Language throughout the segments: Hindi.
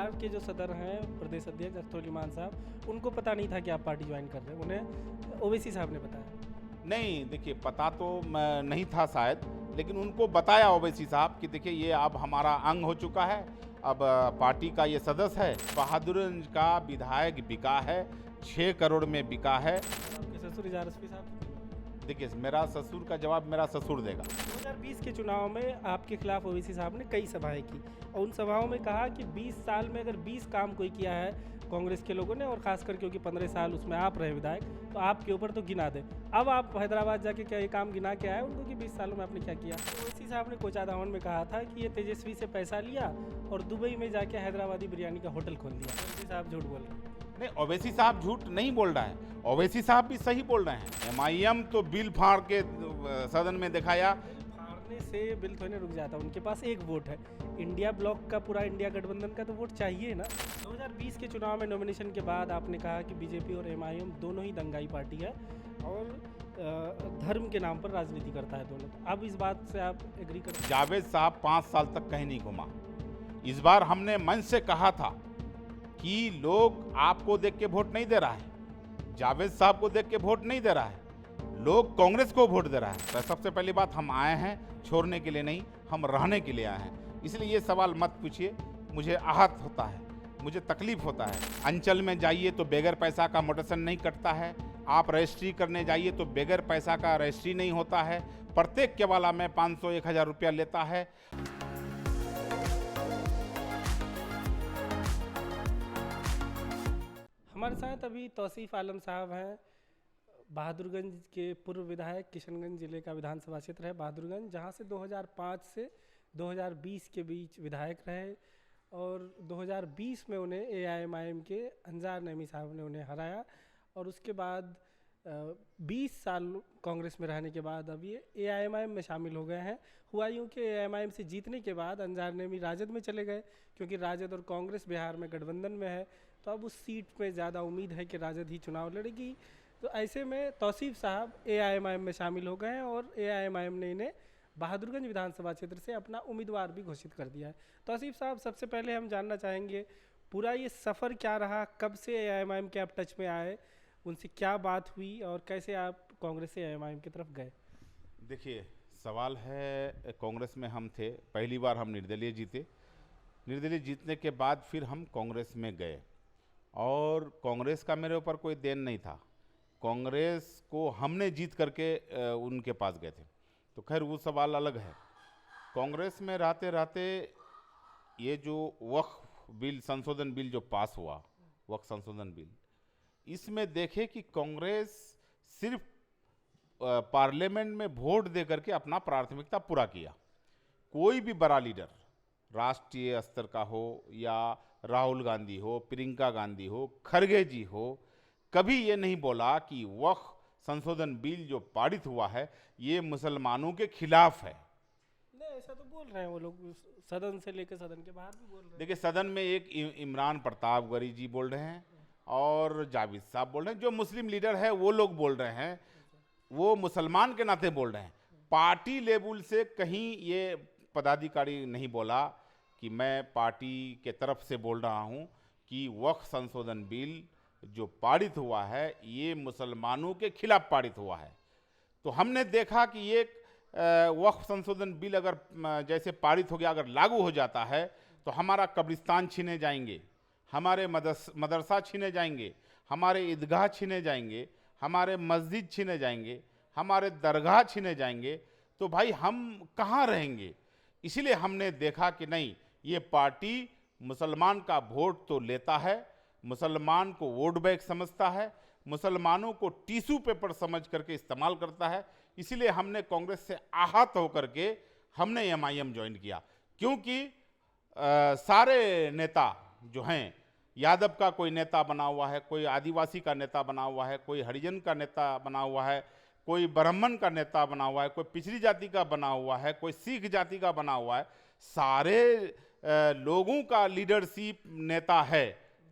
बिहार के जो सदर हैं प्रदेश अध्यक्ष अख्तर ईमान साहब, उनको पता नहीं था कि आप पार्टी ज्वाइन कर रहे हैं, उन्हें ओवैसी साहब ने बताया। नहीं, देखिए पता तो नहीं था शायद, लेकिन उनको बताया ओवैसी साहब कि देखिए ये अब हमारा अंग हो चुका है, अब पार्टी का ये सदस्य है। बहादुरगंज का विधायक बिका है, 6 करोड़ में बिका है। आपके ससुर इजार एसपी साहब, देखिए मेरा ससुर का जवाब मेरा ससुर देगा। 2020 के चुनाव में आपके खिलाफ ओवैसी साहब ने कई सभाएं की और उन सभाओं में कहा कि 20 साल में अगर 20 काम कोई किया है कांग्रेस के लोगों ने, और खासकर क्योंकि 15 साल उसमें आप रहे विधायक, तो आपके ऊपर तो गिना दे। अब आप हैदराबाद जाके क्या ये काम गिना के आए उनको कि 20 सालों में आपने क्या किया? ओवैसी साहब ने कोचाधावन में कहा था कि ये तेजस्वी से पैसा लिया और दुबई में जाके हैदराबादी बिरयानी का होटल खोल दिया। ओवैसी साहब झूठ बोल रहे हैं। नहीं, ओवैसी साहब झूठ नहीं बोल रहा है, ओवैसी साहब भी सही बोल रहे हैं। MIM तो बिल फाड़ के सदन में दिखाया। फाड़ने से बिल थोड़ी रुक जाता, उनके पास एक वोट है। इंडिया ब्लॉक का, पूरा इंडिया गठबंधन का तो वोट चाहिए ना। 2020 के चुनाव में नॉमिनेशन के बाद आपने कहा कि बीजेपी और MIM दोनों ही दंगाई पार्टी है और धर्म के नाम पर राजनीति करता है दोनों। अब इस बात से आप एग्री करते हैं? जावेद साहब 5 साल तक कहीं नहीं घुमा। इस बार हमने मंच से कहा था कि लोग आपको देख के वोट नहीं दे रहा है, जावेद साहब को देख के वोट नहीं दे रहा है, लोग कांग्रेस को वोट दे रहा है। तो सबसे पहली बात, हम आए हैं छोड़ने के लिए नहीं, हम रहने के लिए आए हैं। इसलिए ये सवाल मत पूछिए, मुझे आहत होता है, मुझे तकलीफ होता है। अंचल में जाइए तो बगैर पैसा का मोटेशन नहीं कटता है, आप रजिस्ट्री करने जाइए तो बगैर पैसा का रजिस्ट्री नहीं होता है। प्रत्येक केवाला में 500-1000 रुपया लेता है। हमारे साथ अभी तौसीफ आलम साहब हैं, बहादुरगंज के पूर्व विधायक, किशनगंज जिले का विधानसभा क्षेत्र है बहादुरगंज, जहां से 2005 से 2020 के बीच विधायक रहे और 2020 में उन्हें AIMIM के अंजार नईमी साहब ने उन्हें हराया और उसके बाद 20 साल कांग्रेस में रहने के बाद अब ये AIMIM में शामिल हो गए हैं। हुआ यूँ कि AIMIM से जीतने के बाद अंजार नईमी राजद में चले गए, क्योंकि राजद और कांग्रेस बिहार में गठबंधन में है, तो अब उस सीट पे ज़्यादा उम्मीद है कि राजद ही चुनाव लड़ेगी। तो ऐसे में तौसीफ साहब AIMIM में शामिल हो गए हैं और AIMIM ने इन्हें बहादुरगंज विधानसभा क्षेत्र से अपना उम्मीदवार भी घोषित कर दिया है। तौसीफ साहब, सबसे पहले हम जानना चाहेंगे पूरा ये सफ़र क्या रहा, कब से AIMIM के आप टच में आए, उनसे क्या बात हुई और कैसे आप कांग्रेस से AIMIM की तरफ गए? देखिए, सवाल है, कांग्रेस में हम थे, पहली बार हम निर्दलीय जीते, निर्दलीय जीतने के बाद फिर हम कांग्रेस में गए और कांग्रेस का मेरे ऊपर कोई देन नहीं था, कांग्रेस को हमने जीत करके उनके पास गए थे। तो खैर वो सवाल अलग है। कांग्रेस में रहते रहते ये जो वक्फ बिल, संशोधन बिल जो पास हुआ, वक्फ संशोधन बिल, इसमें देखे कि कांग्रेस सिर्फ पार्लियामेंट में वोट दे करके अपना प्राथमिकता पूरा किया। कोई भी बड़ा लीडर, राष्ट्रीय स्तर का हो या राहुल गांधी हो, प्रियंका गांधी हो, खड़गे जी हो, कभी ये नहीं बोला कि वक्फ संशोधन बिल जो पारित हुआ है ये मुसलमानों के खिलाफ है। नहीं, ऐसा तो बोल रहे हैं वो लोग, सदन से लेकर सदन के बाहर भी बोल रहे हैं। देखिए, सदन में एक इमरान प्रतापगढ़ी जी बोल रहे हैं और जावेद साहब बोल रहे हैं, जो मुस्लिम लीडर है वो लोग बोल रहे हैं, वो मुसलमान के नाते बोल रहे हैं। पार्टी लेवल से कहीं ये पदाधिकारी नहीं बोला कि मैं पार्टी के तरफ से बोल रहा हूं कि वक्फ संशोधन बिल जो पारित हुआ है ये मुसलमानों के खिलाफ पारित हुआ है। तो हमने देखा कि ये वक्फ संशोधन बिल अगर जैसे पारित हो गया, अगर लागू हो जाता है तो हमारा कब्रिस्तान छीने जाएंगे, हमारे मदरसा छीने जाएंगे, हमारे ईदगाह छीने जाएंगे, हमारे मस्जिद छीने जाएंगे, हमारे दरगाह छीने जाएंगे, तो भाई हम कहाँ रहेंगे। इसलिए हमने देखा कि नहीं, ये पार्टी मुसलमान का वोट तो लेता है, मुसलमान को वोट बैंक समझता है, मुसलमानों को टिश्यू पेपर समझ करके इस्तेमाल करता है। इसलिए हमने कांग्रेस से आहत होकर के हमने MIM ज्वाइन किया, क्योंकि सारे नेता जो हैं, यादव का कोई नेता बना हुआ है, कोई आदिवासी का नेता बना हुआ है, कोई हरिजन का नेता बना हुआ है, कोई ब्राह्मण का नेता बना हुआ है, कोई पिछड़ी जाति का बना हुआ है, कोई सिख जाति का बना हुआ है, सारे लोगों का लीडरशिप नेता है।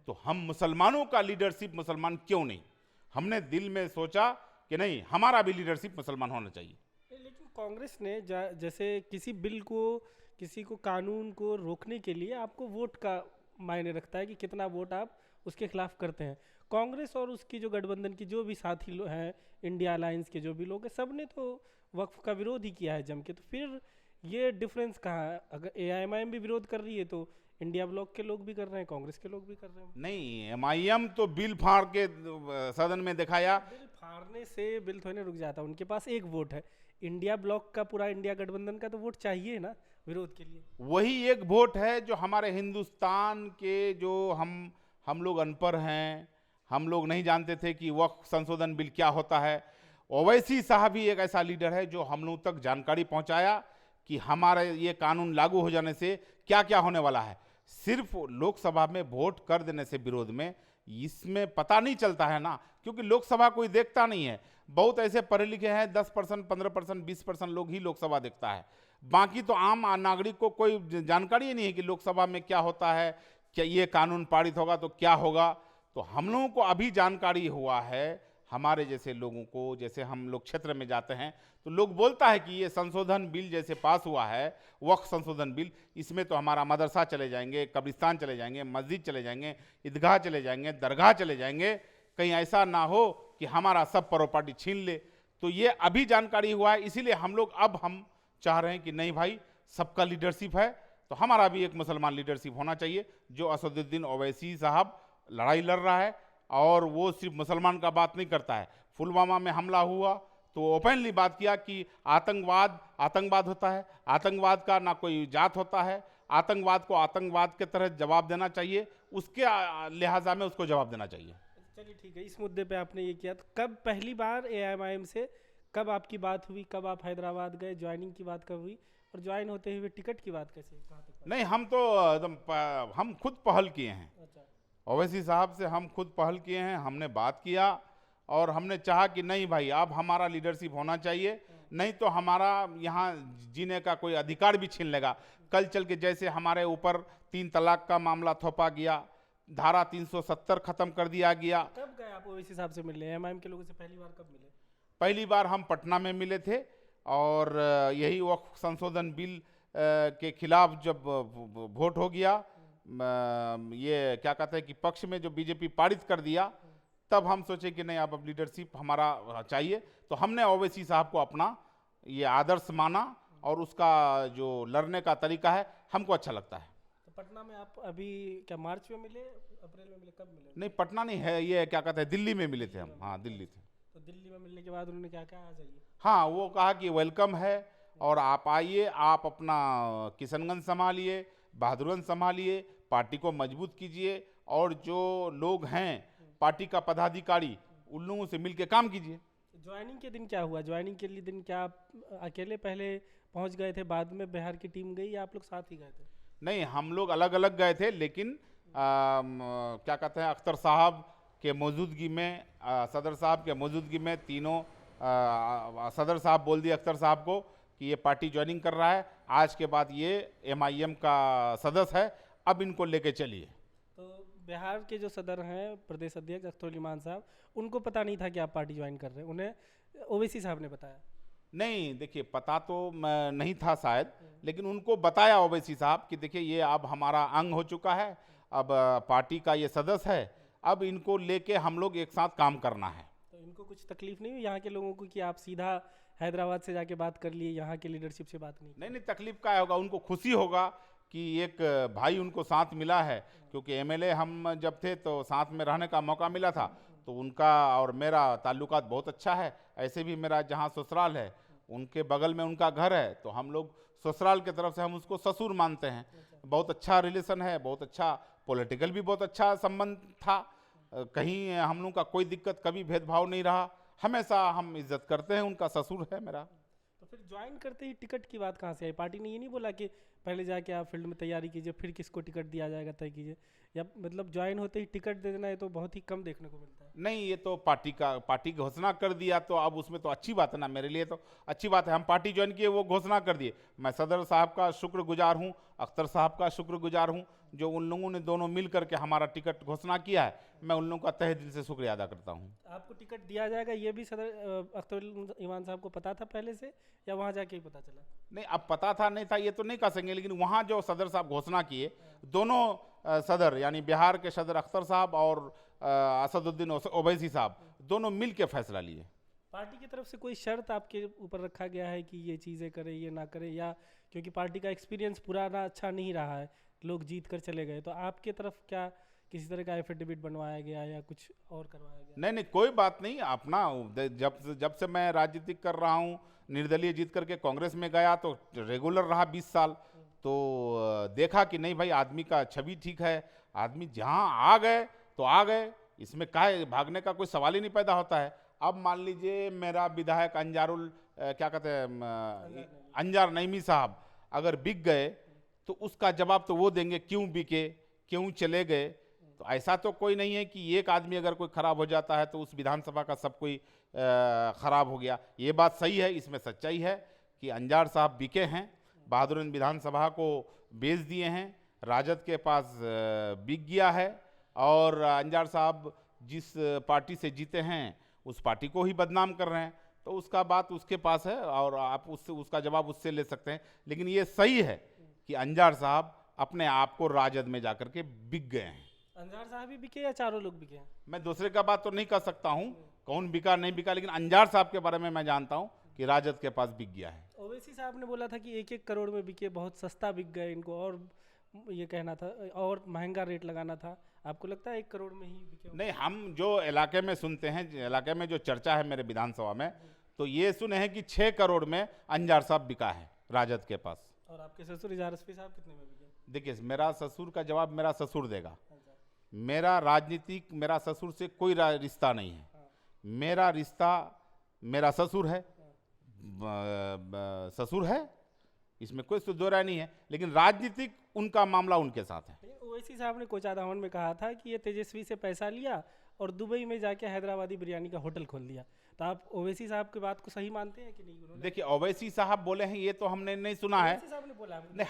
तो हम मुसलमानों का लीडरशिप मुसलमान क्यों नहीं? हमने दिल में सोचा कि नहीं, हमारा भी लीडरशिप मुसलमान होना चाहिए। लेकिन कांग्रेस ने जैसे किसी बिल को, किसी को, कानून को रोकने के लिए आपको वोट का मायने रखता है कि कितना वोट आप उसके खिलाफ करते हैं। कांग्रेस और उसकी जो गठबंधन की जो भी साथी हैं, इंडिया अलायंस के जो भी लोग हैं, सब ने तो वक्फ का विरोध ही किया है जम के। तो फिर ये डिफरेंस कहाँ है? अगर एआईएमआईएम भी विरोध कर रही है तो इंडिया ब्लॉक के लोग भी कर रहे हैं, कांग्रेस के लोग भी कर रहे हैं। नहीं, एमआईएम तो बिल फाड़ के सदन में दिखाया। बिल फाड़ने से बिल थोड़ी ना रुक जाता, उनके पास एक वोट है। इंडिया ब्लॉक का, पूरा इंडिया गठबंधन का तो वोट चाहिए ना विरोध के लिए। वही एक वोट है जो हमारे हिंदुस्तान के, जो हम लोग अनपढ़ हैं, हम लोग नहीं जानते थे कि वक्फ संशोधन बिल क्या होता है। ओवैसी साहब ही एक ऐसा लीडर है जो हम लोग तक जानकारी पहुंचाया कि हमारे ये कानून लागू हो जाने से क्या क्या होने वाला है। सिर्फ लोकसभा में वोट कर देने से विरोध में, इसमें पता नहीं चलता है ना, क्योंकि लोकसभा कोई देखता नहीं है। बहुत ऐसे पढ़े लिखे हैं, 10%, 15%, 20% लोग ही लोकसभा देखता है। बाकी तो आम नागरिक को कोई जानकारी ही नहीं है कि लोकसभा में क्या होता है, क्या ये कानून पारित होगा तो क्या होगा। तो हम लोगों को अभी जानकारी हुआ है, हमारे जैसे लोगों को, जैसे हम लोग क्षेत्र में जाते हैं तो लोग बोलता है कि ये संशोधन बिल जैसे पास हुआ है, वक्फ संशोधन बिल, इसमें तो हमारा मदरसा चले जाएंगे, कब्रिस्तान चले जाएंगे, मस्जिद चले जाएंगे, ईदगाह चले जाएंगे, दरगाह चले जाएंगे, कहीं ऐसा ना हो कि हमारा सब प्रॉपर्टी छीन ले। तो ये अभी जानकारी हुआ है, इसीलिए हम चाह रहे हैं कि नहीं भाई, सबका लीडरशिप है तो हमारा भी एक मुसलमान लीडरशिप होना चाहिए। जो असदुद्दीन ओवैसी साहब लड़ाई लड़ रहा है, और वो सिर्फ मुसलमान का बात नहीं करता है। पुलवामा में हमला हुआ तो ओपनली बात किया कि आतंकवाद होता है, आतंकवाद का ना कोई जात होता है, आतंकवाद को आतंकवाद के तरह जवाब देना चाहिए, उसके लिहाजा में उसको जवाब देना चाहिए। चलिए ठीक है, इस मुद्दे पे आपने ये किया। तो कब पहली बार एआईएमआईएम से कब आपकी बात हुई, कब आप हैदराबाद गए, ज्वाइनिंग की बात कब हुई, और ज्वाइन होते हुए टिकट की बात कैसे, कहाँ तक? नहीं, हम तो एकदम हम खुद पहल किए हैं। अच्छा, ओवैसी साहब से हम खुद पहल किए हैं, हमने बात किया और हमने चाहा कि नहीं भाई, अब हमारा लीडरशिप होना चाहिए, नहीं तो हमारा यहाँ जीने का कोई अधिकार भी छीन लेगा। कल चल के जैसे हमारे ऊपर 3 तलाक का मामला थोपा गया, धारा 370 खत्म कर दिया गया। कब गए आप ओवैसी साहब से मिलने? एआईएमआईएम के लोगों से पहली बार कब मिले? पहली बार हम पटना में मिले थे, और यही वक्फ संशोधन बिल के खिलाफ जब वोट हो गया, ये क्या कहते हैं कि पक्ष में जो बीजेपी पारित कर दिया, तब हम सोचे कि नहीं, अब लीडरशिप हमारा चाहिए। तो हमने ओवैसी साहब को अपना ये आदर्श माना, और उसका जो लड़ने का तरीका है हमको अच्छा लगता है। तो पटना में आप अभी क्या मार्च में मिले, अप्रैल में मिले, कब मिले? नहीं, पटना नहीं है, ये क्या कहते हैं, दिल्ली में मिले थे हम। हाँ, दिल्ली थे। तो दिल्ली में मिलने के बाद उन्होंने क्या कहा, आ जाइए? हाँ, वो कहा कि वेलकम है और आप आइए, आप अपना किशनगंज संभालिए, बहादुरगंज संभालिए, पार्टी को मजबूत कीजिए, और जो लोग हैं पार्टी का पदाधिकारी, उन लोगों से मिलकर काम कीजिए। ज्वाइनिंग के दिन क्या हुआ? ज्वाइनिंग के लिए दिन क्या आप अकेले पहले पहुंच गए थे, बाद में बिहार की टीम गई, या आप लोग साथ ही गए थे? नहीं, हम लोग अलग अलग गए थे, लेकिन क्या कहते हैं, अख्तर साहब के मौजूदगी में, सदर साहब के मौजूदगी में तीनों, सदर साहब बोल दिए अख्तर साहब को कि ये पार्टी ज्वाइनिंग कर रहा है, आज के बाद ये एमआईएम का सदस्य है, अब इनको लेके चलिए। तो बिहार के जो सदर हैं, प्रदेश अध्यक्ष अख्तर उल इमान साहब, उनको पता नहीं था कि आप पार्टी ज्वाइन कर रहे हैं? उन्हें ओवैसी साहब ने बताया? नहीं, देखिए, पता तो नहीं था शायद, लेकिन उनको बताया ओवैसी साहब कि देखिए, ये अब हमारा अंग हो चुका है, अब पार्टी का ये सदस्य है, अब इनको लेके हम लोग एक साथ काम करना है। तो इनको कुछ तकलीफ नहीं हुई यहाँ के लोगों को कि आप सीधा हैदराबाद से जाके बात कर लिए, यहाँ के लीडरशिप से बात नहीं? नहीं, तकलीफ क्या होगा, उनको खुशी होगा कि एक भाई उनको साथ मिला है, क्योंकि एमएलए हम जब थे तो साथ में रहने का मौका मिला था, तो उनका और मेरा ताल्लुकात बहुत अच्छा है। ऐसे भी मेरा जहाँ ससुराल है, उनके बगल में उनका घर है, तो हम लोग ससुराल की तरफ से हम उसको ससुर मानते हैं। बहुत अच्छा रिलेशन है, बहुत अच्छा पॉलिटिकल भी बहुत अच्छा संबंध था, कहीं हम लोग का कोई दिक्कत, कभी भेदभाव नहीं रहा, हमेशा हम इज्जत करते हैं, उनका ससुर है मेरा। तो फिर ज्वाइन करते ही टिकट की बात कहाँ से आई? पार्टी ने ये नहीं बोला कि पहले जाके आप फील्ड में तैयारी कीजिए, फिर किसको टिकट दिया जाएगा तय कीजिए, या मतलब ज्वाइन होते ही टिकट दे देना, है तो बहुत ही कम देखने को मिलता है? नहीं, ये तो पार्टी घोषणा कर दिया, तो अब उसमें तो अच्छी बात है ना, मेरे लिए तो अच्छी बात है। हम पार्टी ज्वाइन किए, वो घोषणा कर दिए, मैं सदर साहब का शुक्रगुजार हूँ, अख्तर साहब का शुक्रगुजार हूँ, जो उन लोगों ने दोनों मिल करके हमारा टिकट घोषणा किया है, मैं उन लोगों का तहे दिल से शुक्रिया अदा करता हूँ। आपको टिकट दिया जाएगा ये भी सदर अख्तर ईमान साहब को पता था पहले से, या वहाँ जाके ही पता चला? नहीं, अब पता था नहीं था ये तो नहीं कह सकेंगे, लेकिन वहाँ जो सदर साहब घोषणा किए, दोनों सदर यानी बिहार के सदर अख्तर साहब और असदुद्दीन ओवैसी साहब दोनों मिल के फैसला लिए। पार्टी की तरफ से कोई शर्त आपके ऊपर रखा गया है कि ये चीज़ें करें ये ना करें, या क्योंकि पार्टी का एक्सपीरियंस पुराना अच्छा नहीं रहा है, लोग जीत कर चले गए, तो आपके तरफ क्या किसी तरह का एफिडेविट बनवाया गया या कुछ और करवाया गया? नहीं नहीं, कोई बात नहीं। अपना जब से मैं राजनीति कर रहा हूँ, निर्दलीय जीत करके कांग्रेस में गया तो रेगुलर रहा 20 साल, तो देखा कि नहीं भाई आदमी का छवि ठीक है, आदमी जहाँ आ गए तो आ गए, इसमें काहे भागने का कोई सवाल ही नहीं पैदा होता है। अब मान लीजिए मेरा विधायक क्या कहते हैं अंजार नईमी साहब अगर बिक गए तो उसका जवाब तो वो देंगे क्यों बिके, क्यों चले गए। तो ऐसा तो कोई नहीं है कि एक आदमी अगर कोई खराब हो जाता है तो उस विधानसभा का सब कोई खराब हो गया। ये बात सही है, इसमें सच्चाई है कि अंजार साहब बिके हैं, बहादुरगंज विधानसभा को बेच दिए हैं, राजद के पास बिक गया है, और अंजार साहब जिस पार्टी से जीते हैं उस पार्टी को ही बदनाम कर रहे हैं। तो उसका बात उसके पास है और आप उसका जवाब उससे ले सकते हैं। लेकिन ये सही है कि अंजार साहब अपने आप को राजद में जाकर के बिक गए हैं। अंजार साहब ही बिके या चारों लोग बिके हैं? मैं दूसरे का बात तो नहीं कर सकता हूँ कौन बिका नहीं बिका, लेकिन अंजार साहब के बारे में मैं जानता हूँ कि राजद के पास बिक गया है। ओवैसी साहब ने बोला था कि 1-1 करोड़ में बिके, बहुत सस्ता बिक गए इनको, और ये कहना था और महंगा रेट लगाना था। आपको लगता है 1 करोड़ में ही बिके? नहीं, हम जो इलाके में सुनते हैं, इलाके में जो चर्चा है मेरे विधानसभा में, तो ये सुने हैं कि 6 करोड़ में अंजार साहब बिका है राजद के पास। और आपके ससुर इजहार रश्फी साहब कितने में बिके? देखिए, मेरा ससुर का जवाब मेरा ससुर देगा। मेरा राजनीतिक मेरा ससुर से कोई रिश्ता नहीं है। मेरा रिश्ता मेरा ससुर है, ससुर है, इसमें कोई दो राय नहीं है, लेकिन राजनीतिक उनका मामला उनके साथ है। ओवैसी साहब ने कोचाधावन में कहा था कि ये तेजस्वी से पैसा लिया और दुबई में जाके हैदराबादी बिरयानी का होटल खोल दिया। तो आप ओवैसी साहब की बात को सही मानते हैं कि नहीं? देखिए, ओवैसी साहब बोले हैं ये तो हमने नहीं सुना है। ओवैसी साहब ने बोला? नहीं,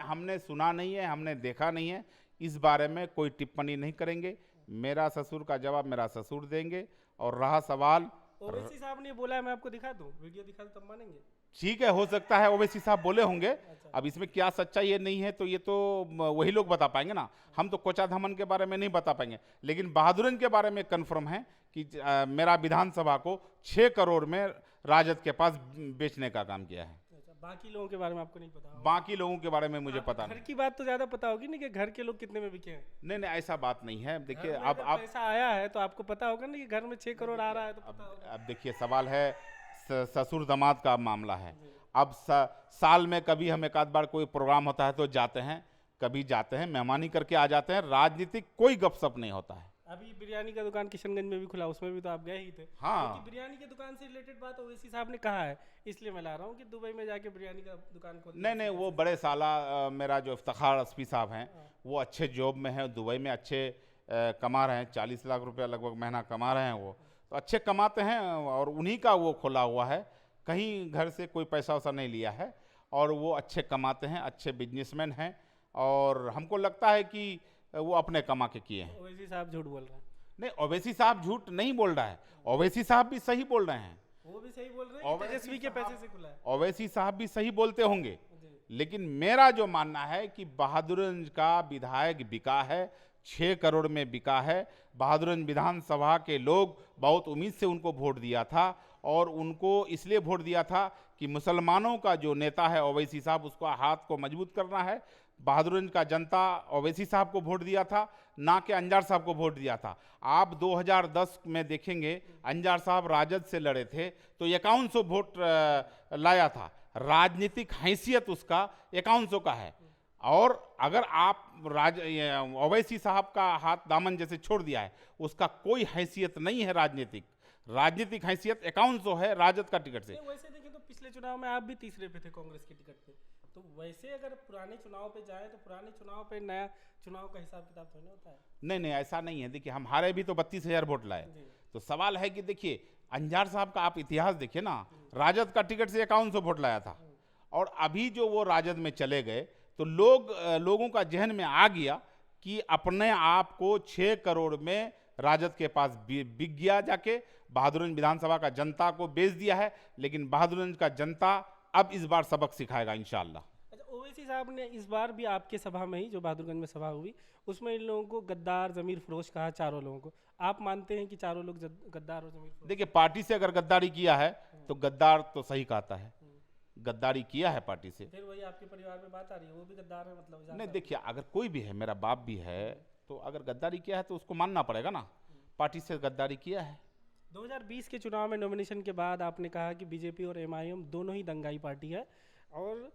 हमने सुना नहीं है, हमने देखा नहीं है। इस बारे में कोई टिप्पणी नहीं करेंगे। मेरा ससुर का जवाब मेरा ससुर देंगे। और रहा सवाल, ओवैसी साहब ने बोला है, मैं आपको दिखा दूं, वीडियो दिखा दूं तब मानेंगे? ठीक है, हो सकता है ओवैसी साहब बोले होंगे। अब इसमें क्या सच्चाई है नहीं है तो ये तो वही लोग बता पाएंगे ना, हम तो कोचाधामन के बारे में नहीं बता पाएंगे। लेकिन बहादुरगंज के बारे में कन्फर्म है कि मेरा विधानसभा को 6 करोड़ में राजद के पास बेचने का काम किया है। बाकी लोगों के बारे में आपको नहीं पता? बाकी लोगों के बारे में मुझे पता नहीं। घर की बात तो ज्यादा पता होगी ना कि घर के लोग कितने में बिके हैं? नहीं, ऐसा बात नहीं है। देखिए, अब पैसा आया है तो आपको पता होगा ना कि घर में 6 करोड़ आ रहा है तो पता होगा। अब देखिए, सवाल है ससुर दामाद का मामला है। अब साल में कभी हम एक आध बार कोई प्रोग्राम होता है तो जाते हैं, कभी जाते हैं, मेहमानी करके आ जाते हैं। राजनीतिक कोई गपशप नहीं होता है। अभी बिरयानी का दुकान किशनगंज में भी खुला, उसमें भी तो आप गए ही थे। हाँ, बिरयानी की दुकान से रिलेटेड बात ओवैसी साहब ने कहा है, इसलिए मैं ला रहा हूँ कि दुबई में जाके बिरयानी का दुकान खोल। नहीं, वो बड़े साला मेरा जो इफ्तिखार रश्फी साहब हैं, वो अच्छे जॉब में हैं, दुबई में अच्छे कमा रहे हैं, 40 लाख रुपया लगभग महीना कमा रहे हैं। वो तो अच्छे कमाते हैं और उन्हीं का वो खोला हुआ है, कहीं घर से कोई पैसा वैसा नहीं लिया है, और वो अच्छे कमाते हैं, अच्छे बिजनेसमैन हैं, और हमको लगता है कि वो अपने कमा के किए हैं। ओवैसी साहब झूठ बोल रहे हैं? नहीं, ओवैसी साहब झूठ नहीं बोल रहा है, ओवैसी साहब भी सही बोल रहे हैं। वो भी सही बोल रहे हैं, तेजस्वी के पैसे से खुला है। ओवैसी साहब भी सही बोलते होंगे, लेकिन मेरा जो मानना है कि बहादुरगंज का विधायक बिका है, 6 करोड़ में बिका है। बहादुरगंज विधानसभा के लोग बहुत उम्मीद से उनको वोट दिया था, और उनको इसलिए वोट दिया था कि मुसलमानों का जो नेता है ओवैसी साहब, उसका हाथ को मजबूत करना है। बहादुरगंज का जनता ओवैसी साहब को वोट दिया था, ना कि अंजार साहब को वोट दिया था। आप 2010 में देखेंगे अंजार साहब राजद से लड़े थे तो 5100 वोट लाया था। राजनीतिक हैसियत उसका 5100 का है। और अगर आप ओवैसी साहब का हाथ दामन जैसे छोड़ दिया है, उसका कोई हैसियत नहीं है। राजनीतिक हैसियत 5100 है राजद का टिकट से। वैसे देखें तो पिछले चुनाव में आप भी तीसरे पे थे कांग्रेस के टिकट पे, तो वैसे अगर पुराने चुनाव पे जाए तो पुराने चुनाव पे नया चुनाव का हिसाब किताब थोड़ी होता है। नहीं, ऐसा नहीं है। देखिए, हम हारे भी तो 32,000 वोट लाए। तो सवाल है कि देखिए, अंजार साहब का आप इतिहास देखिए ना, राजद का टिकट से 5100 वोट लाया था, और अभी जो वो राजद में चले गए तो लोगों का जहन में आ गया कि अपने आप को 6 करोड़ में राजद के पास बिक गया, जाके बहादुरगंज विधानसभा का जनता को बेच दिया है। लेकिन बहादुरगंज का जनता अब इस बार सबक सिखाएगा इंशाअल्लाह। अच्छा, ओवैसी साहब ने इस बार भी आपके सभा में ही, जो बहादुरगंज में सभा हुई, उसमें इन लोगों को गद्दार, जमीर फरोश कहा, चारों लोगों को। आप मानते हैं कि चारों लोग गद्दार और जमीर फरोश? देखिए, पार्टी से अगर गद्दारी किया है तो गद्दार तो सही कहता है, गद्दारी किया है पार्टी से। फिर वही आपके परिवार में बात आ रही है, वो भी गद्दार है मतलब? नहीं, देखिए, अगर कोई भी है, मेरा बाप भी है, तो अगर गद्दारी किया है तो उसको मानना पड़ेगा ना, पार्टी से गद्दारी किया है। 2020 के चुनाव में नॉमिनेशन के बाद आपने कहा कि बीजेपी और एमआईएम दोनों ही दंगाई पार्टी है और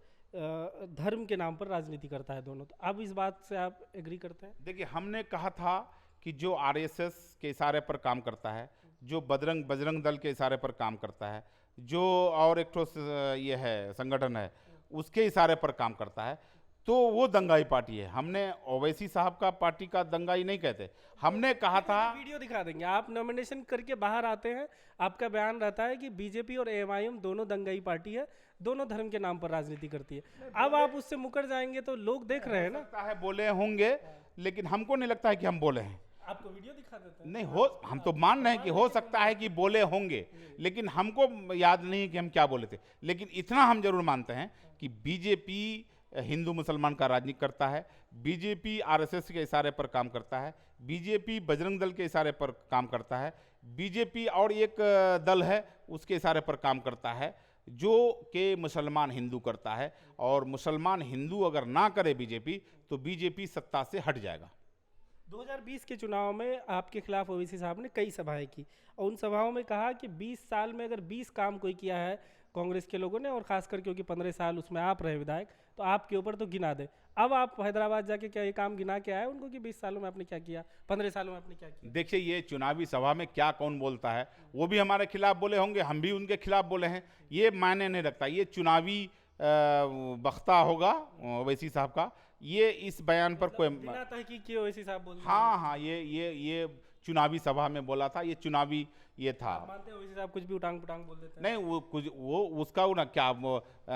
धर्म के नाम पर राजनीति करता है दोनों। तो अब इस बात से आप एग्री करते हैं? देखिए, हमने कहा था कि जो आरएसएस के इशारे पर काम करता है, जो बजरंग दल के इशारे पर काम करता है, जो और एक ठो ये है संगठन है, उसके इशारे पर काम करता है, तो वो दंगाई पार्टी है। हमने ओवैसी साहब का पार्टी का दंगाई नहीं कहते, हमने कहा था। वीडियो दिखा देंगे। आप नॉमिनेशन करके बाहर आते हैं, आपका बयान रहता है कि बीजेपी और एमआईएम दोनों दंगाई पार्टी है, दोनों धर्म के नाम पर राजनीति करती है। अब आप उससे मुकर जाएंगे तो लोग देख रहे हैं ना। लगता है बोले होंगे, लेकिन हमको नहीं लगता है कि हम बोले हैं। आपको वीडियो दिखा देते हैं? नहीं हो, हम तो मान रहे हैं कि हो सकता है कि बोले होंगे, लेकिन हमको याद नहीं है कि हम क्या बोले थे। लेकिन इतना हम जरूर मानते हैं कि बीजेपी हिंदू मुसलमान का राजनीति करता है, बीजेपी आरएसएस के इशारे पर काम करता है, बीजेपी बजरंग दल के इशारे पर काम करता है, बीजेपी और एक दल है उसके इशारे पर काम करता है, जो कि मुसलमान हिंदू करता है। और मुसलमान हिंदू अगर ना करे बीजेपी, तो बीजेपी सत्ता से हट जाएगा। 2020 के चुनाव में आपके खिलाफ ओवैसी साहब ने कई सभाएं की और उन सभाओं में कहा कि 20 साल में अगर 20 काम कोई किया है कांग्रेस के लोगों ने, और खासकर क्योंकि 15 साल उसमें आप रहे विधायक, तो आपके ऊपर तो गिना दे। अब आप हैदराबाद जाके क्या ये काम गिना के आए उनको कि 20 सालों में आपने क्या किया, 15 सालों में आपने क्या किया? देखिए, ये चुनावी सभा में क्या कौन बोलता है, वो भी हमारे खिलाफ बोले होंगे, हम भी उनके खिलाफ बोले हैं, ये मायने नहीं रखता। ये चुनावी बख्ता होगा ओवैसी साहब का, ये इस बयान पर कोई बिना तहकीक किए ओवैसी साहब बोल रहे हैं? हाँ, ये चुनावी सभा में बोला था, ये चुनावी ये था। आप मानते हैं ओवैसी साहब कुछ भी उटांग पुटांग बोल देते हैं? नहीं, वो उसका वो ना क्या,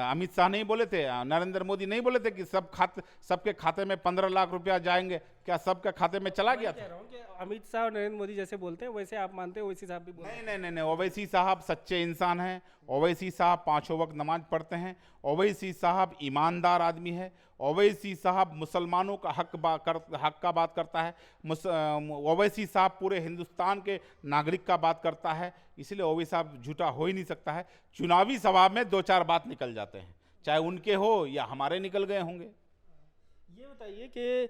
अमित शाह नहीं बोले थे, नरेंद्र मोदी नहीं बोले थे कि सबके खाते में 15 लाख रुपया जाएंगे, क्या सबके खाते में चला गया कह था? रहा हूं कि अमित शाह और नरेंद्र मोदी जैसे बोलते हैं वैसे आप मानते हैं ओवैसी साहब भी बोलते हैं? नहीं, ओवैसी साहब सच्चे इंसान हैं, ओवैसी साहब 5 वक्त नमाज पढ़ते हैं, ओवैसी साहब ईमानदार आदमी है, ओवैसी साहब मुसलमानों का हक का बात करता है, ओवैसी साहब पूरे हिंदुस्तान के नागरिक का बात करता है, इसलिए ओवैसी साहब झूठा हो ही नहीं सकता है। चुनावी सभा में 2-4 बात निकल जाते हैं, चाहे उनके हो या हमारे निकल गए होंगे। ये बताइए कि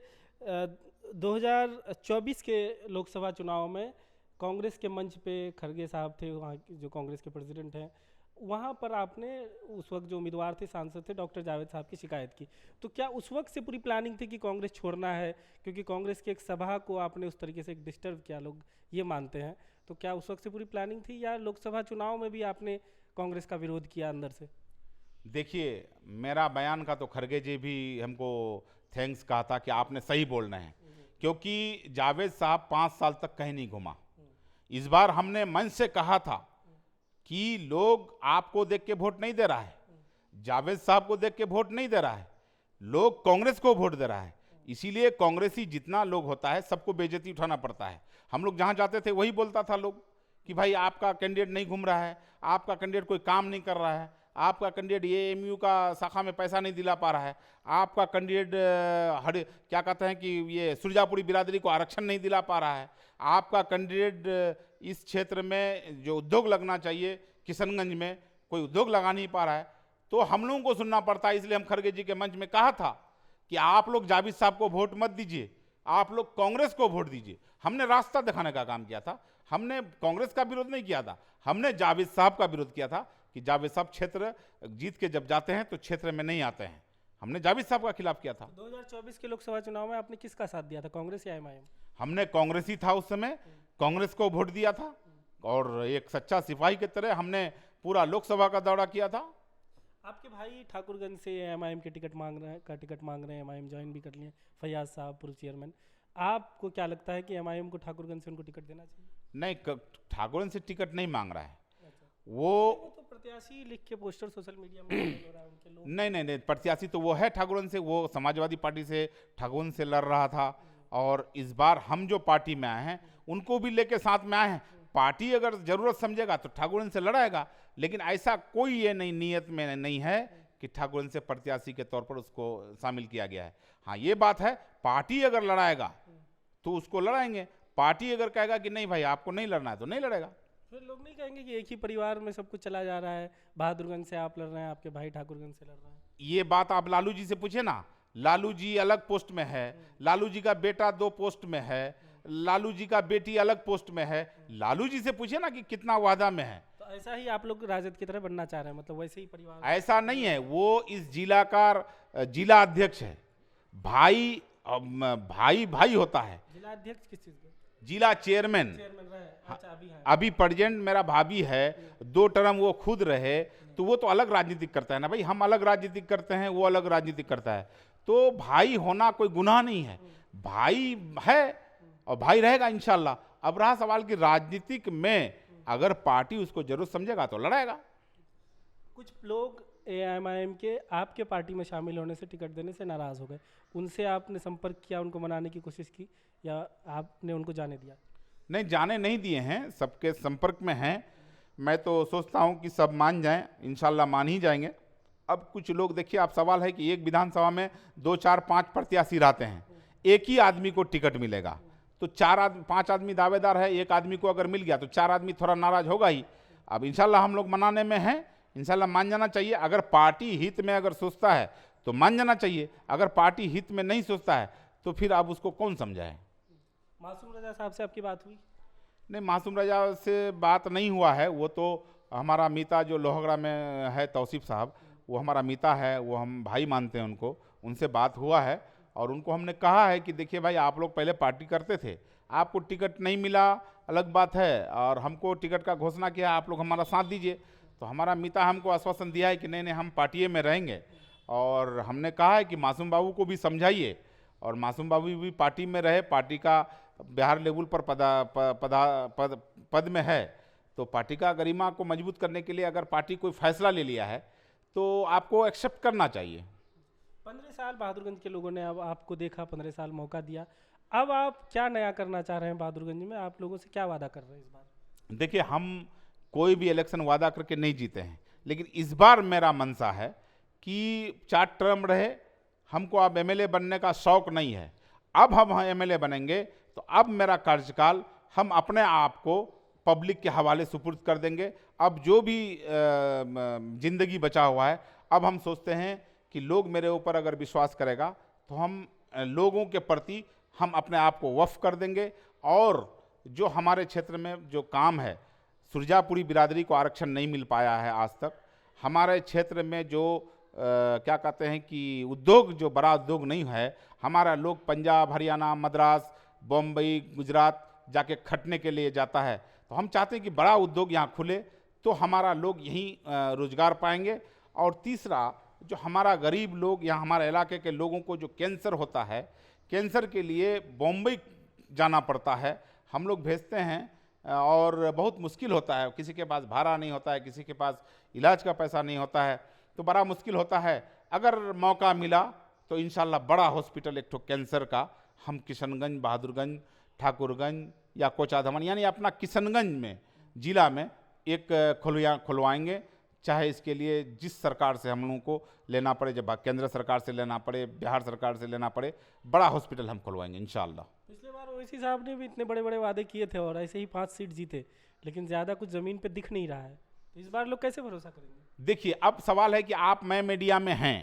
2024 के लोकसभा चुनाव में कांग्रेस के मंच पे खड़गे साहब थे, वहाँ जो कांग्रेस के प्रेसिडेंट हैं, वहाँ पर आपने उस वक्त जो उम्मीदवार थे, सांसद थे, डॉक्टर जावेद साहब की शिकायत की। तो क्या उस वक्त से पूरी प्लानिंग थी कि कांग्रेस छोड़ना है, क्योंकि कांग्रेस की एक सभा को आपने उस तरीके से डिस्टर्ब किया, लोग ये मानते हैं, तो क्या उस वक्त से पूरी प्लानिंग थी या लोकसभा चुनाव में भी आपने कांग्रेस का विरोध किया अंदर से? देखिए, मेरा बयान का तो खड़गे जी भी हमको थैंक्स कहा था कि आपने सही बोलना है, क्योंकि जावेद साहब 5 साल तक कहीं नहीं घुमा। इस बार हमने मंच से कहा था कि लोग आपको देख के वोट नहीं दे रहा है, जावेद साहब को देख के वोट नहीं दे रहा है, लोग कांग्रेस को वोट दे रहा है। इसीलिए कांग्रेसी जितना लोग होता है सबको बेइज्जती उठाना पड़ता है। हम लोग जहां जाते थे वही बोलता था लोग कि भाई आपका कैंडिडेट नहीं घूम रहा है, आपका कैंडिडेट कोई काम नहीं कर रहा है, आपका कैंडिडेट एएमयू का शाखा में पैसा नहीं दिला पा रहा है, आपका कैंडिडेट क्या कहते हैं कि ये सुरजापुरी बिरादरी को आरक्षण नहीं दिला पा रहा है, आपका कैंडिडेट इस क्षेत्र में जो उद्योग लगना चाहिए किशनगंज में कोई उद्योग लगा नहीं पा रहा है। तो हम लोगों को सुनना पड़ता है। इसलिए हम खड़गे जी के मंच में कहा था कि आप लोग जावेद साहब को वोट मत दीजिए, आप लोग कांग्रेस को वोट दीजिए। हमने रास्ता दिखाने का काम किया था, हमने कांग्रेस का विरोध नहीं किया था, हमने जावेद साहब का विरोध किया था कि जावेद साहब क्षेत्र जीत के जब जाते हैं तो क्षेत्र में नहीं आते हैं। हमने जावेद साहब का खिलाफ किया था। 2024 के लोकसभा चुनाव में आपने किसका साथ दिया था, कांग्रेस या एमआईएम? हमने कांग्रेस ही था उस समय, कांग्रेस को वोट दिया था और एक सच्चा सिपाही की तरह हमने पूरा लोकसभा का दौरा किया था। आपके भाई ठाकुरगंज से एमआईएम के टिकट मांग रहे हैं, एमआईएम ज्वाइन भी कर लिए, फैयाज साहब पूर्व चेयरमैन। आपको क्या लगता है कि एमआईएम को ठाकुरगंज से उनको टिकट देना चाहिए? नहीं, ठाकुरगंज से टिकट नहीं मांग रहा है। अच्छा। वो तो प्रत्याशी लिख के पोस्टर सोशल मीडिया में वायरल हो रहा है उनके लोग। नहीं नहीं नहीं, प्रत्याशी तो वो है ठाकुरगंज से, वो समाजवादी पार्टी से ठाकुरगंज से लड़ रहा था। और इस बार हम जो पार्टी में आए हैं उनको भी लेके साथ में आए हैं। पार्टी अगर जरूरत समझेगा तो ठाकुरगंज से लड़ाएगा, लेकिन ऐसा कोई ये नहीं नियत में नहीं है कि ठाकुरगंज से प्रत्याशी के तौर पर उसको शामिल किया गया है। हाँ ये बात है, पार्टी अगर लड़ाएगा तो उसको लड़ाएंगे, पार्टी अगर कहेगा कि नहीं भाई आपको नहीं लड़ना है तो नहीं लड़ेगा। फिर लोग नहीं कहेंगे कि एक ही परिवार में सब कुछ चला जा रहा है, बहादुरगंज से आप लड़ रहे हैं, आपके भाई ठाकुरगंज से लड़ रहे हैं। ये बात आप लालू जी से पूछे ना, लालू जी अलग पोस्ट में है, लालू जी का बेटा 2 पोस्ट में है, लालू जी का बेटी अलग पोस्ट में है। लालू जी से पूछे ना कि कितना वादा में है। तो ऐसा ही आप लोग राजद की तरह बनना चाह रहे हैं, मतलब वैसे ही परिवार? ऐसा नहीं है, वो इस जिला का जिला अध्यक्ष है। भाई भाई भाई होता है। जिला अध्यक्ष किस चीज के? जिला चेयरमैन। चेयरमैन रहे? अच्छा, अभी है। अभी प्रेजेंट मेरा भाभी है, 2 टर्म वो खुद रहे, तो वो तो अलग राजनीतिक करता है ना भाई। हम अलग राजनीतिक करते हैं, वो अलग राजनीतिक करता है। तो भाई होना कोई गुनाह नहीं है, भाई है और भाई रहेगा इंशाल्लाह। अब रहा सवाल कि राजनीतिक में अगर पार्टी उसको जरूर समझेगा तो लड़ाएगा। कुछ लोग एआईएमआईएम के आपके पार्टी में शामिल होने से, टिकट देने से नाराज हो गए, उनसे आपने संपर्क किया, उनको मनाने की कोशिश की, या आपने उनको जाने दिया? नहीं, जाने नहीं दिए हैं, सबके संपर्क में हैं। मैं तो सोचता हूं कि सब मान जाएं, इंशाल्लाह मान ही जाएंगे। अब कुछ लोग, देखिए आप सवाल है कि एक विधानसभा में 2 4 5 प्रत्याशी रहते हैं, एक ही आदमी को टिकट मिलेगा, तो 5 आदमी दावेदार है, एक आदमी को अगर मिल गया तो 4 आदमी थोड़ा नाराज होगा ही। अब इंशाल्लाह हम लोग मनाने में हैं, इंशाल्लाह मान जाना चाहिए। अगर पार्टी हित में अगर सोचता है तो मान जाना चाहिए, अगर पार्टी हित में नहीं सोचता है तो फिर अब उसको कौन समझाए। मासूम रजा साहब से आपकी बात हुई? नहीं, मासूम रजा से बात नहीं हुआ है। वो तो हमारा मीता जो लोहगड़ा में है, तौसीफ साहब, वो हमारा मीता है, वो हम भाई मानते हैं उनको। उनसे बात हुआ है और उनको हमने कहा है कि देखिए भाई, आप लोग पहले पार्टी करते थे, आपको टिकट नहीं मिला अलग बात है, और हमको टिकट का घोषणा किया, आप लोग हमारा साथ दीजिए। तो हमारा मीता हमको आश्वासन दिया है कि नहीं नहीं, हम पार्टी में रहेंगे। और हमने कहा है कि मासूम बाबू को भी समझाइए, और मासूम बाबू भी पार्टी में रहे, पार्टी का बिहार लेवल पर पद में है। तो पार्टी का गरिमा को मजबूत करने के लिए अगर पार्टी कोई फैसला ले लिया है तो आपको एक्सेप्ट करना चाहिए। 15 साल बहादुरगंज के लोगों ने अब आपको देखा, 15 साल मौका दिया, अब आप क्या नया करना चाह रहे हैं बहादुरगंज में? आप लोगों से क्या वादा कर रहे हैं इस बार? देखिए, हम कोई भी इलेक्शन वादा करके नहीं जीते हैं, लेकिन इस बार मेरा मनसा है कि 4 टर्म रहे, हमको अब एमएलए बनने का शौक नहीं है। अब हम एमएलए बनेंगे तो अब मेरा कार्यकाल हम अपने आप को पब्लिक के हवाले सुपुर्द कर देंगे। अब जो भी जिंदगी बचा हुआ है, अब हम सोचते हैं कि लोग मेरे ऊपर अगर विश्वास करेगा तो हम लोगों के प्रति हम अपने आप को वफ़ कर देंगे। और जो हमारे क्षेत्र में जो काम है, सुरजापुरी बिरादरी को आरक्षण नहीं मिल पाया है आज तक। हमारे क्षेत्र में जो क्या कहते हैं कि उद्योग, जो बड़ा उद्योग नहीं है, हमारा लोग पंजाब, हरियाणा, मद्रास, बम्बई, गुजरात जाके खटने के लिए जाता है। तो हम चाहते हैं कि बड़ा उद्योग यहाँ खुले तो हमारा लोग यहीं रोजगार पाएंगे। और तीसरा, जो हमारा गरीब लोग, यहाँ हमारे इलाके के लोगों को जो कैंसर होता है, कैंसर के लिए बम्बई जाना पड़ता है, हम लोग भेजते हैं और बहुत मुश्किल होता है, किसी के पास भाड़ा नहीं होता है, किसी के पास इलाज का पैसा नहीं होता है, तो बड़ा मुश्किल होता है। अगर मौका मिला तो इंशाल्लाह बड़ा हॉस्पिटल एक ठो कैंसर का हम किशनगंज, बहादुरगंज, ठाकुरगंज या कोचाधमन, यानी अपना किशनगंज में, जिला में एक खुलवाएंगे। चाहे इसके लिए जिस सरकार से हम लोगों को लेना पड़े, जब केंद्र सरकार से लेना पड़े, बिहार सरकार से लेना पड़े, बड़ा हॉस्पिटल हम खुलवाएंगे इंशाल्लाह। पिछले बार ओवैसी साहब ने भी इतने बड़े बड़े वादे किए थे और ऐसे ही 5 सीट जीते, लेकिन ज़्यादा कुछ ज़मीन पे दिख नहीं रहा है, तो इस बार लोग कैसे भरोसा करेंगे? देखिए, अब सवाल है कि आप मैं मीडिया में हैं,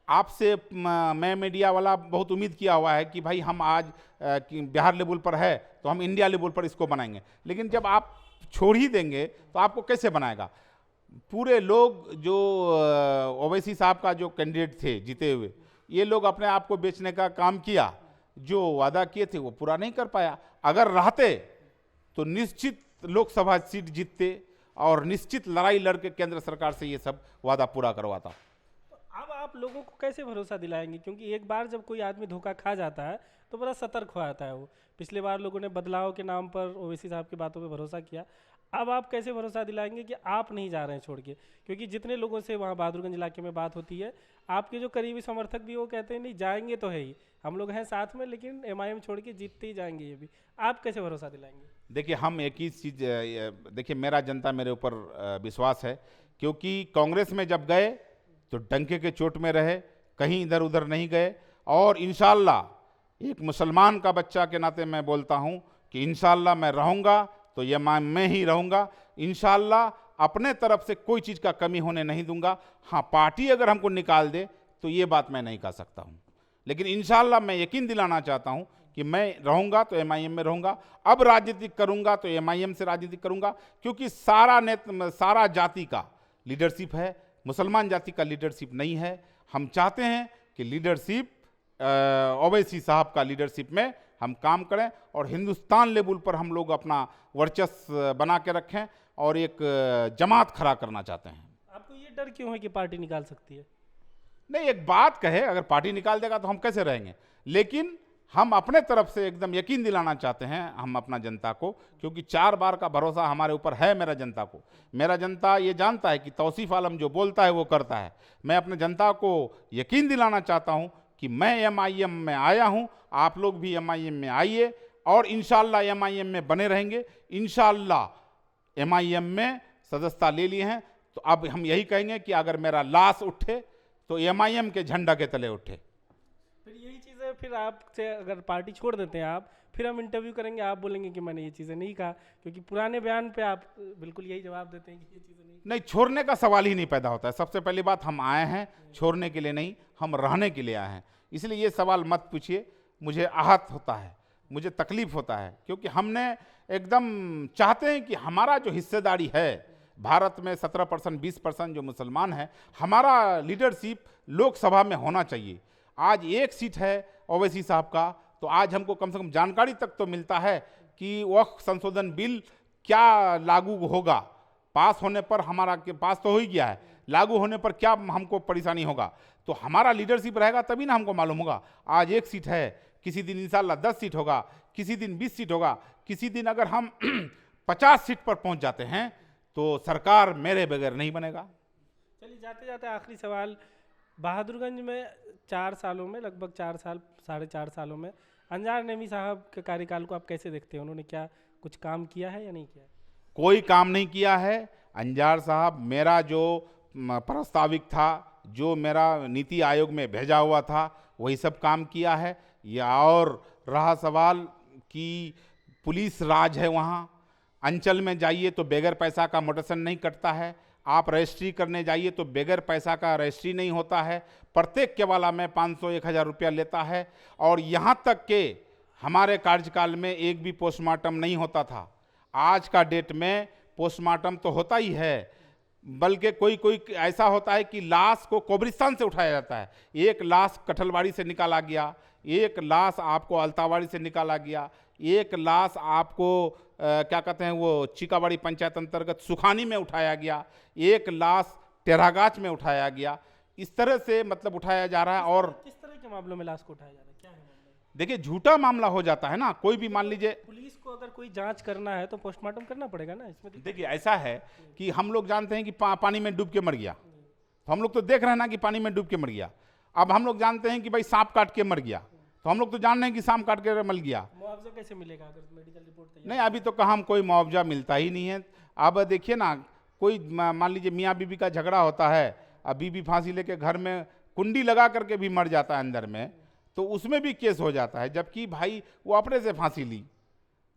आपसे मैं मीडिया वाला बहुत उम्मीद किया हुआ है कि भाई हम आज बिहार लेवल पर है तो हम इंडिया लेवल पर इसको बनाएंगे, लेकिन जब आप छोड़ ही देंगे तो आपको कैसे बनाएगा? पूरे लोग जो ओवैसी साहब का जो कैंडिडेट थे जीते हुए, ये लोग अपने आप को बेचने का काम किया, जो वादा किए थे वो पूरा नहीं कर पाया। अगर रहते तो निश्चित लोकसभा सीट जीतते और निश्चित लड़ाई लड़के केंद्र सरकार से ये सब वादा पूरा करवाता। अब आप लोगों को कैसे भरोसा दिलाएंगे? क्योंकि एक बार जब कोई आदमी धोखा खा जाता है तो बड़ा सतर्क हो जाता है वो। पिछले बार लोगों ने बदलाव के नाम पर ओवैसी साहब की बातों पे भरोसा किया, अब आप कैसे भरोसा दिलाएंगे कि आप नहीं जा रहे हैं छोड़ के? क्योंकि जितने लोगों से वहाँ बहादुरगंज इलाके में बात होती है, आपके जो करीबी समर्थक भी वो कहते हैं नहीं जाएंगे तो है ही, हम लोग हैं साथ में, लेकिन एमआईएम छोड़ के जीतते ही जाएंगे ये भी। आप कैसे भरोसा दिलाएंगे? देखिए, हम एक ही चीज़ देखिए, मेरा जनता मेरे ऊपर विश्वास है, क्योंकि कांग्रेस में जब गए तो डंके के चोट में रहे, कहीं इधर उधर नहीं गए। और इंशाल्लाह एक मुसलमान का बच्चा के नाते मैं बोलता हूं कि इंशाल्लाह मैं रहूंगा तो ये मैं ही रहूंगा। इंशाल्लाह अपने तरफ से कोई चीज़ का कमी होने नहीं दूंगा। हाँ, पार्टी अगर हमको निकाल दे तो ये बात मैं नहीं कर सकता हूं, लेकिन इंशाल्लाह मैं यकीन दिलाना चाहता हूं कि मैं रहूंगा तो एमआईएम में रहूंगा। अब राजनीति करूंगा तो एमआईएम से राजनीति करूंगा, क्योंकि सारा जाति का लीडरशिप है, मुसलमान जाति का लीडरशिप नहीं है। हम चाहते हैं कि लीडरशिप ओवैसी साहब का लीडरशिप में हम काम करें और हिंदुस्तान लेवल पर हम लोग अपना वर्चस्व बना के रखें और एक जमात खड़ा करना चाहते हैं। आपको ये डर क्यों है कि पार्टी निकाल सकती है? नहीं, एक बात कहे, अगर पार्टी निकाल देगा तो हम कैसे रहेंगे, लेकिन हम अपने तरफ से एकदम यकीन दिलाना चाहते हैं हम अपना जनता को, क्योंकि 4 बार का भरोसा हमारे ऊपर है मेरा जनता को। मेरा जनता ये जानता है कि तौसीफ आलम जो बोलता है वो करता है। मैं अपने जनता को यकीन दिलाना चाहता हूं कि मैं एमआईएम में आया हूं, आप लोग भी एमआईएम में आइए और इंशाल्लाह एमआईएम में बने रहेंगे। इंशाल्लाह एमआईएम में सदस्यता ले लिए हैं तो अब हम यही कहेंगे कि अगर मेरा लाश उठे तो एमआईएम के झंडा के तले उठे। फिर यही चीज़ें, फिर आपसे अगर पार्टी छोड़ देते हैं आप, फिर हम इंटरव्यू करेंगे, आप बोलेंगे कि मैंने ये चीज़ें नहीं कहा, क्योंकि पुराने बयान पे आप बिल्कुल यही जवाब देते हैं कि ये चीज़ें नहीं। छोड़ने का सवाल ही नहीं पैदा होता है। सबसे पहली बात, हम आए हैं छोड़ने के लिए नहीं, हम रहने के लिए आए हैं। इसलिए ये सवाल मत पूछिए, मुझे आहत होता है, मुझे तकलीफ होता है, क्योंकि हमने एकदम चाहते हैं कि हमारा जो हिस्सेदारी है भारत में 17% 20% जो मुसलमान है, हमारा लीडरशिप लोकसभा में होना चाहिए। आज एक सीट है ओवैसी साहब का, तो आज हमको कम से कम जानकारी तक तो मिलता है कि वक्फ संशोधन बिल क्या लागू होगा। पास होने पर हमारा के पास तो हो ही गया है, लागू होने पर क्या हमको परेशानी होगा, तो हमारा लीडरशिप रहेगा तभी ना हमको मालूम होगा। आज एक सीट है, किसी दिन इंशाल्लाह 10 सीट होगा, किसी दिन 20 सीट होगा, किसी दिन अगर हम 50 सीट पर पहुंच जाते हैं तो सरकार मेरे बगैर नहीं बनेगा। चलिए, जाते जाते आखिरी सवाल, बहादुरगंज में 4 सालों में, लगभग 4 साल 4.5 सालों में अंजार नईमी साहब के कार्यकाल को आप कैसे देखते हैं? उन्होंने क्या कुछ काम किया है या नहीं किया? कोई काम नहीं किया है। अंजार साहब, मेरा जो प्रस्ताविक था, जो मेरा नीति आयोग में भेजा हुआ था, वही सब काम किया है। या और रहा सवाल कि पुलिस राज है, वहाँ अंचल में जाइए तो बगैर पैसा का मोटेशन नहीं कटता है, आप रजिस्ट्री करने जाइए तो बगैर पैसा का रजिस्ट्री नहीं होता है, प्रत्येक केवाला में 500-1000 रुपया लेता है। और यहाँ तक कि हमारे कार्यकाल में एक भी पोस्टमार्टम नहीं होता था। आज का डेट में पोस्टमार्टम तो होता ही है, बल्कि कोई कोई ऐसा होता है कि लाश को कब्रिस्तान से उठाया जाता है। एक लाश कठलवाड़ी से निकाला गया, एक लाश आपको अल्तावाड़ी से निकाला गया, एक लाश आपको क्या कहते हैं वो चिकावाड़ी पंचायत अंतर्गत सुखानी में उठाया गया, एक लाश टेरागाछ में उठाया गया। इस तरह से मतलब उठाया जा रहा है। और किस तरह के मामलों में लाश को उठाया जा रहा है, क्या है मामला? देखिए, झूठा मामला हो जाता है ना, कोई भी मान लीजिए, पुलिस को अगर कोई जांच करना है तो पोस्टमार्टम करना पड़ेगा ना इसमें। देखिए ऐसा है कि हम लोग जानते हैं कि पानी में डूब के मर गया, तो हम लोग तो देख रहे हैं ना कि पानी में डूब के मर गया। अब हम लोग जानते हैं कि भाई सांप काट के मर गया, तो हम लोग तो जान रहे हैं कि सांप काट के मर गया। मुआवजा कैसे मिलेगा अगर मेडिकल रिपोर्ट तैयार? नहीं, अभी तो कहाँ कोई मुआवजा मिलता ही नहीं है। अब देखिए ना, कोई मान लीजिए मियाँ बीबी का झगड़ा होता है, अब बीबी फांसी लेके घर में कुंडी लगा करके भी मर जाता है अंदर में, तो उसमें भी केस हो जाता है, जबकि भाई वो अपने से फांसी ली।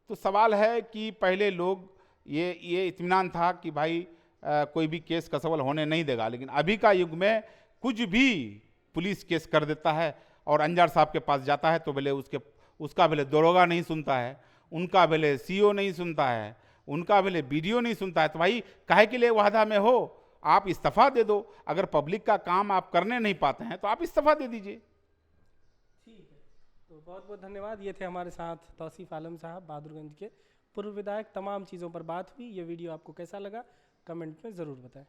तो सवाल है कि पहले लोग ये इत्मीनान था कि भाई कोई भी केस का सवाल होने नहीं देगा, लेकिन अभी का युग में कुछ भी पुलिस केस कर देता है और अंजार साहब के पास जाता है तो भले उसका भले दरोगा नहीं सुनता है, उनका भले सीओ नहीं सुनता है, उनका भले बीडीओ नहीं सुनता है। तो भाई काहे के लिए वादा में हो, आप इस्तीफा दे दो। अगर पब्लिक का काम आप करने नहीं पाते हैं तो आप इस्तीफा दे दीजिए। ठीक है, तो बहुत बहुत धन्यवाद। ये थे हमारे साथ तौसीफ आलम साहब, बहादुरगंज के पूर्व विधायक। तमाम चीज़ों पर बात हुई। ये वीडियो आपको कैसा लगा कमेंट में ज़रूर बताएं।